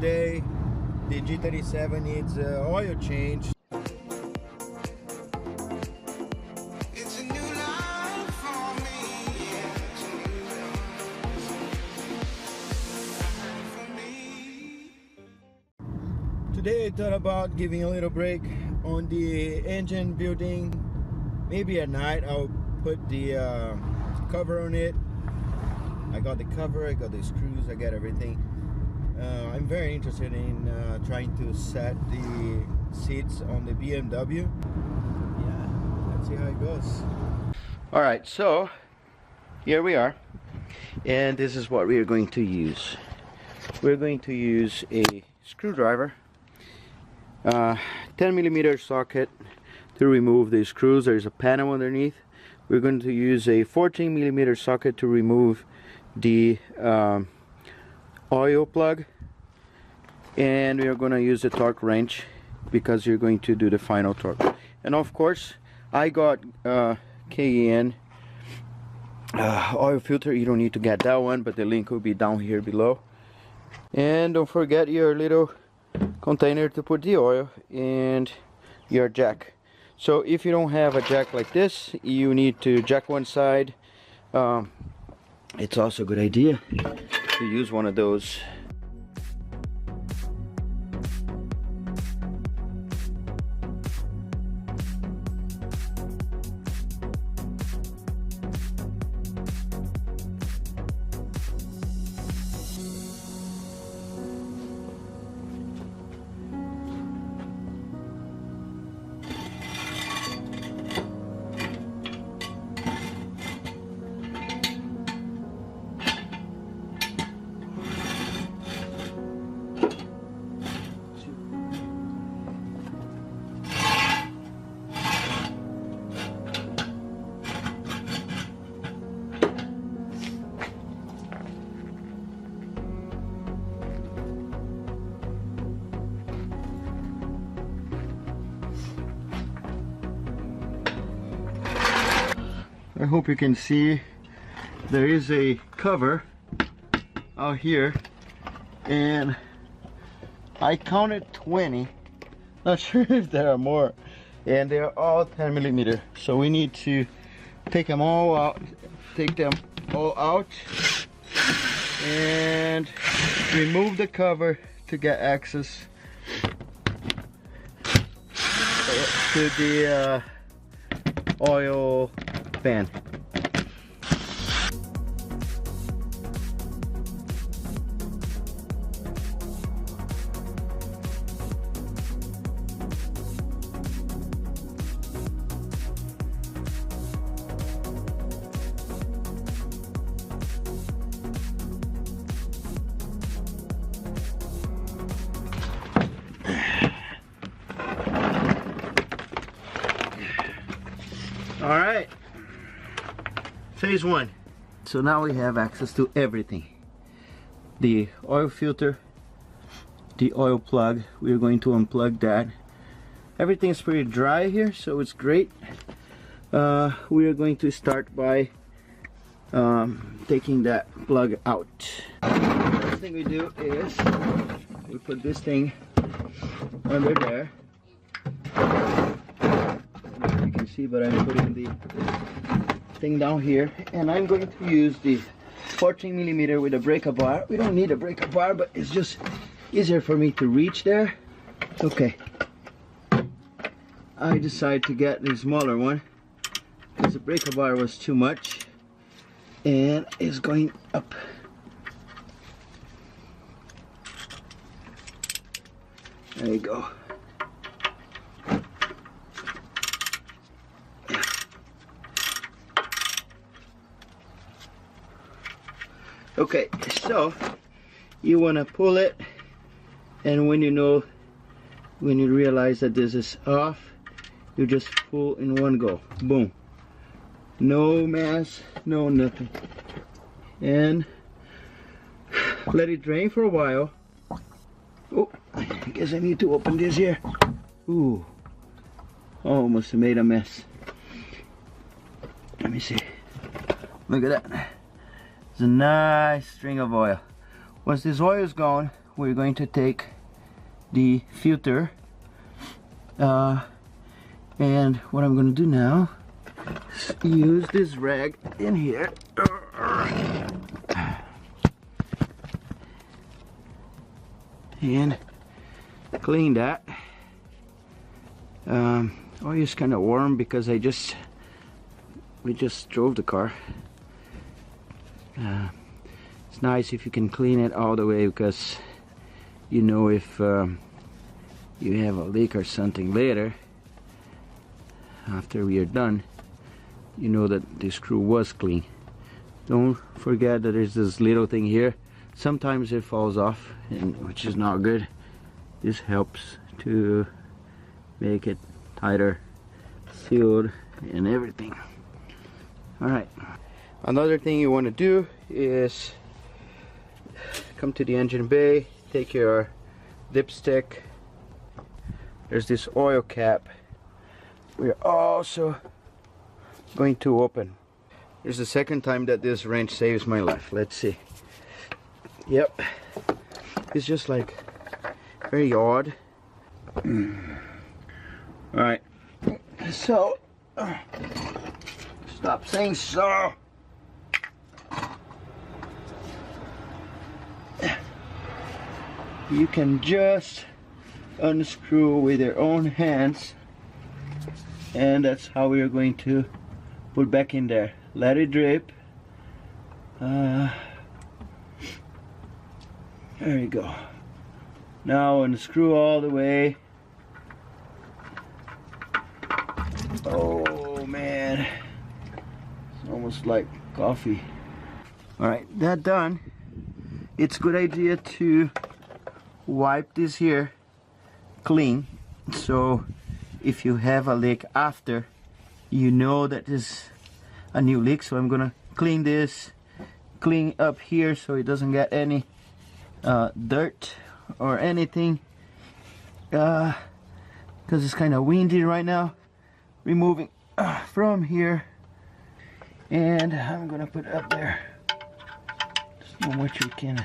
today. The G37 needs oil change. It's a new life for me. It's a new life for me. Today I thought about giving a little break on the engine building. Maybe at night I'll put the cover on it. I got the cover, I got the screws, I got everything. I'm very interested in trying to set the seats on the BMW. Yeah, let's see how it goes. Alright, so here we are, and this is what we are going to use. We're going to use a screwdriver, 10mm socket to remove the screws. There's a panel underneath. We're going to use a 14mm socket to remove the oil plug, and we are going to use the torque wrench because you're going to do the final torque. And of course I got KN oil filter. You don't need to get that one, but the link will be down here below. And don't forget your little container to put the oil and your jack. So if you don't have a jack like this, you need to jack one side. It's also a good idea to use one of those. I hope you can see there is a cover out here, and I counted 20, not sure if there are more, and they are all 10mm. So we need to take them all out, and remove the cover to get access to the oil fan. All right. Phase one. So now we have access to everything. The oil filter, the oil plug, we're going to unplug that. Everything's pretty dry here, so it's great. We are going to start by taking that plug out. The first thing we do is we put this thing under there. I don't know if you can see, but I'm putting the thing down here, and I'm going to use the 14mm with a breaker bar. We don't need a breaker bar, but it's just easier for me to reach there. Okay, I decided to get the smaller one because the breaker bar was too much, and it's going up. There you go. Okay, so you want to pull it, and when you realize that this is off, you just pull in one go. Boom. No mess, no nothing. And let it drain for a while. Oh, I guess I need to open this here. Ooh, almost made a mess. Let me see. Look at that. It's a nice string of oil. Once this oil is gone, we're going to take the filter, and what I'm going to do now is use this rag in here and clean that. Oil is kind of warm because we just drove the car. It's nice if you can clean it all the way, because you know if you have a leak or something later after we are done, you know that the screw was clean. Don't forget that there's this little thing here. Sometimes it falls off, which is not good. This helps to make it tighter, sealed, and everything. Alright, another thing you want to do is come to the engine bay, take your dipstick. There's this oil cap we're also going to open. There's the second time that this wrench saves my life. Let's see. Yep, it's just like very odd. Alright, so stop saying so. You can just unscrew with your own hands, and that's how we are going to put back in there. Let it drip. There you go. Now unscrew all the way. Oh man, it's almost like coffee. Alright, that done. It's a good idea to wipe this here clean, so if you have a leak after, you know that is a new leak. So I'm gonna clean this, clean up here so it doesn't get any dirt or anything, because it's kind of windy right now. Removing from here, and I'm gonna put it up there so much we can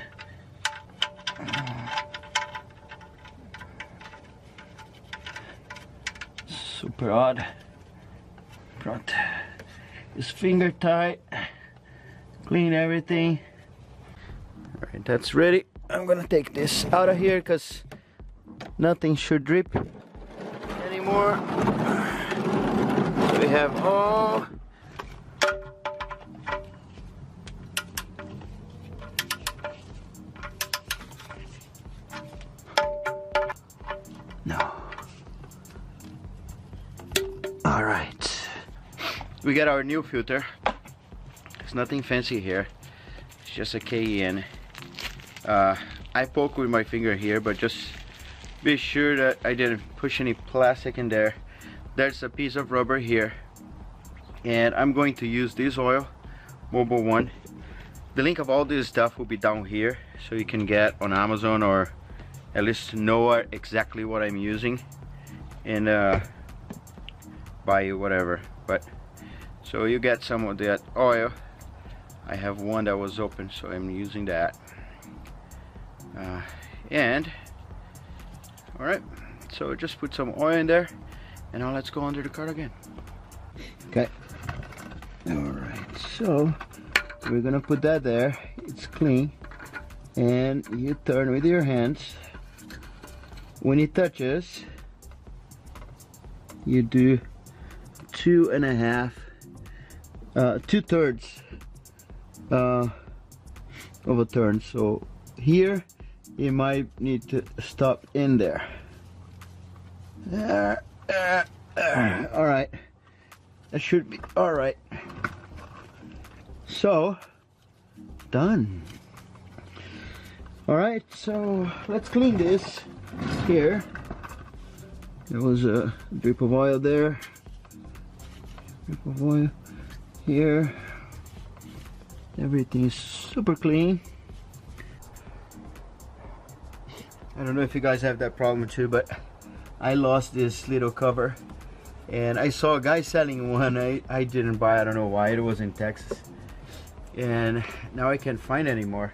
super odd. Front is finger tight. Clean everything. Alright, that's ready. I'm gonna take this out of here because nothing should drip anymore. So we have all no. Alright, we got our new filter. There's nothing fancy here, it's just a KN. I poke with my finger here, but just be sure that I didn't push any plastic in there. There's a piece of rubber here, and I'm going to use this oil, Mobile One. The link of all this stuff will be down here, so you can get on Amazon, or at least know exactly what I'm using, and buy whatever. But so you get some of that oil. I have one that was open, so I'm using that. And alright, so just put some oil in there, and now let's go under the car again. Okay. Alright, so we're gonna put that there. It's clean, and you turn with your hands. When it touches, you do 2.5, 2/3 of a turn. So here you might need to stop in there. Alright, that should be alright. So done. Alright, so let's clean this here. There was a drip of oil there, drip of oil here. Everything is super clean. I don't know if you guys have that problem too, but I lost this little cover, and I saw a guy selling one. I didn't buy. I don't know why. It was in Texas, and now I can't find any more.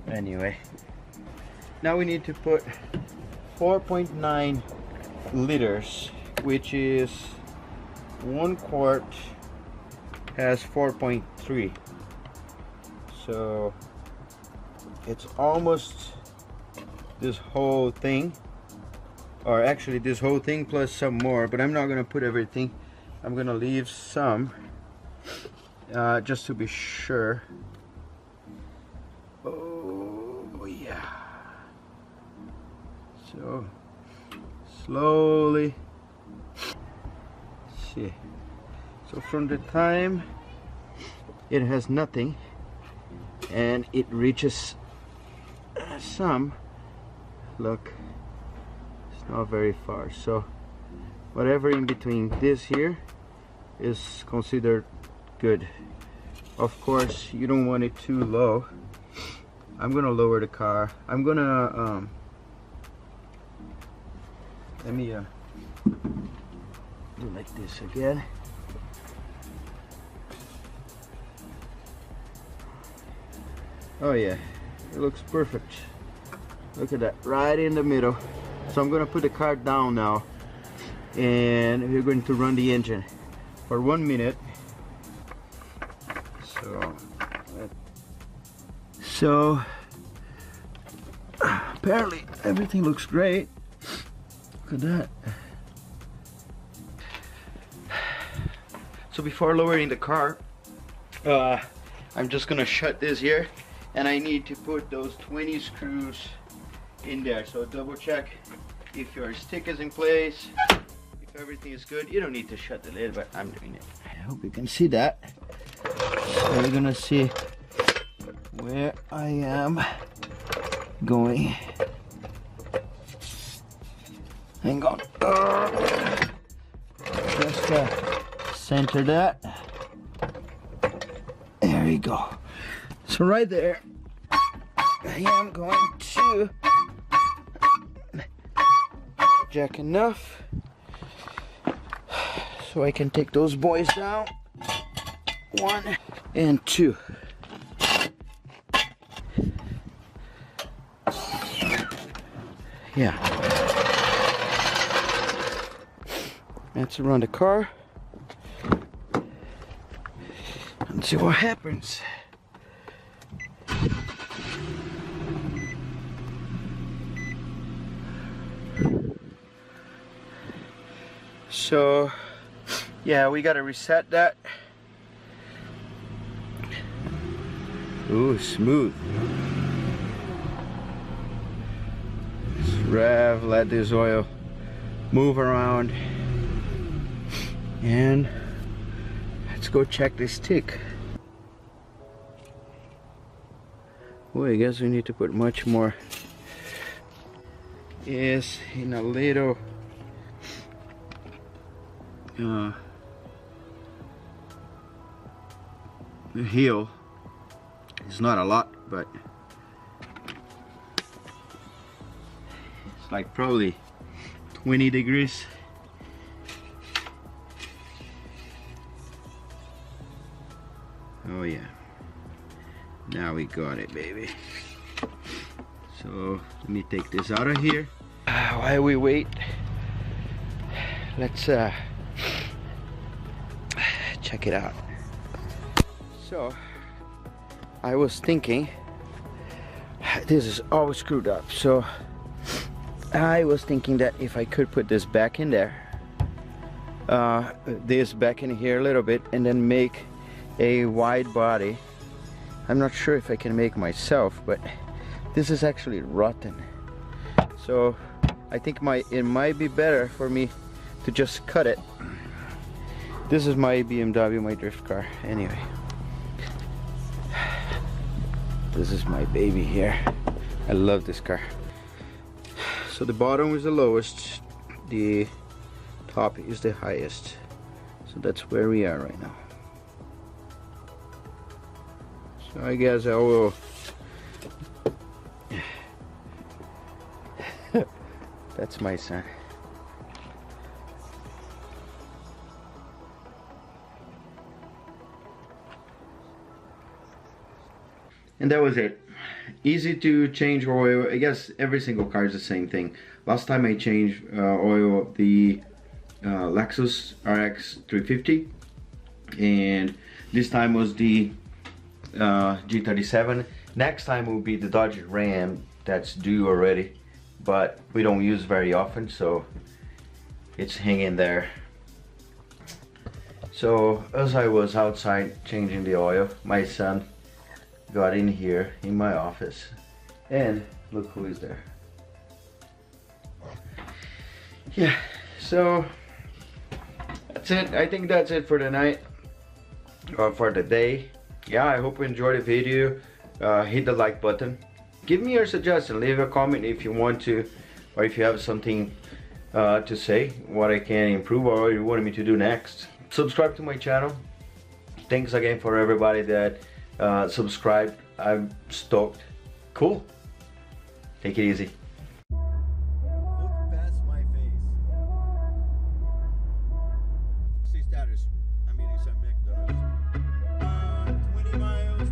Anyway, now we need to put 4.9 liters, which is 1 quart has 4.3, so it's almost this whole thing, or actually this whole thing plus some more, but I'm not gonna put everything. I'm gonna leave some just to be sure. Oh yeah. So slowly. See. So from the time it has nothing and it reaches some, look, it's not very far. So whatever in between this here is considered good. Of course, you don't want it too low. I'm gonna lower the car. I'm gonna let me do like this again. Oh yeah, it looks perfect. Look at that, right in the middle. So I'm gonna put the car down now, and we're going to run the engine for 1 minute. So apparently everything looks great. Look at that. So before lowering the car, I'm just gonna shut this here, and I need to put those 20 screws in there. So double check if your stick is in place, if everything is good. You don't need to shut the lid, but I'm doing it. I hope you can see that. So we're gonna see where I am going. Hang on. Just center that. There you go. So right there, I am going to jack enough so I can take those boys down. 1 and 2. Yeah. Let's run the car and see what happens. So yeah, we gotta reset that. Ooh, smooth. Let's rev, let this oil move around, and let's go check this tick. Oh, I guess we need to put much more. Is in a little heel. It's not a lot, but it's like probably 20 degrees. Oh yeah, now we got it, baby. So let me take this out of here. While we wait, let's check it out. So I was thinking, this is all screwed up, so I was thinking that if I could put this back in there, this back in here a little bit, and then make a wide body. I'm not sure if I can make myself, but this is actually rotten. So I think it might be better for me to just cut it. This is my BMW, my drift car. Anyway, this is my baby here. I love this car. So the bottom is the lowest, the top is the highest. So that's where we are right now. So I guess I will that's my son. And that was it. Easy to change oil. I guess every single car is the same thing. Last time I changed oil of the Lexus RX 350, and this time was the G37. Next time will be the Dodge Ram that's due already, but we don't use very often, so it's hanging there. So as I was outside changing the oil, my son got in here in my office, and look who is there. Yeah, so that's it. I think that's it for the night, or for the day. Yeah, I hope you enjoyed the video. Hit the like button. Give me your suggestion. Leave a comment if you want to, or if you have something to say, what I can improve or what you want me to do next. Subscribe to my channel. Thanks again for everybody that subscribed. I'm stoked. Cool. Take it easy. Look past my face. See status. I mean, it's at McDonald's. 20 miles.